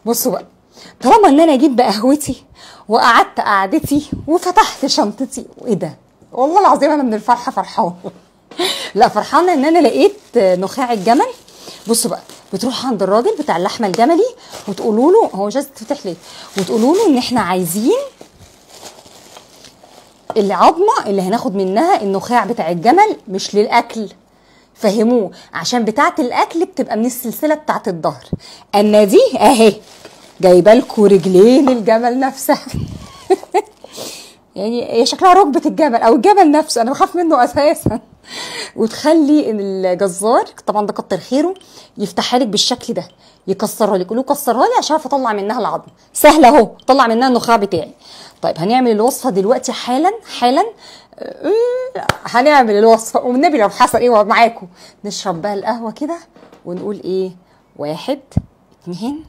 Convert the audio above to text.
بصوا بقى، طالما ان انا جيت بقهوتي وقعدت قعدتي وفتحت شنطتي، وايه ده؟ والله العظيم انا من الفرحه فرحانه. لا فرحانه ان انا لقيت نخاع الجمل. بصوا بقى، بتروحوا عند الراجل بتاع اللحمه الجملي وتقولوا له، هو مش عايز تفتح ليه، وتقولوا له ان احنا عايزين العظمه اللي هناخد منها النخاع بتاع الجمل مش للاكل. فهموه، عشان بتاعه الاكل بتبقى من السلسله بتاعه الظهر، اما دي اهي جايبه لكم رجلين الجمل نفسها. يعني هي شكلها ركبه الجمل او الجمل نفسه، انا بخاف منه اساسا. وتخلي الجزار طبعا ده كتر خيره يفتحها لك بالشكل ده، يكسرها لك، قولوا كسرها لي عشان اعرف اطلع منها العظم. سهله اهو، طلع منها النخاع بتاعي. طيب هنعمل الوصفه دلوقتي حالا حالا. هنعمل الوصفه والنبي لو حصل ايه معاكم. نشرب بقى القهوه كده ونقول ايه، 1 2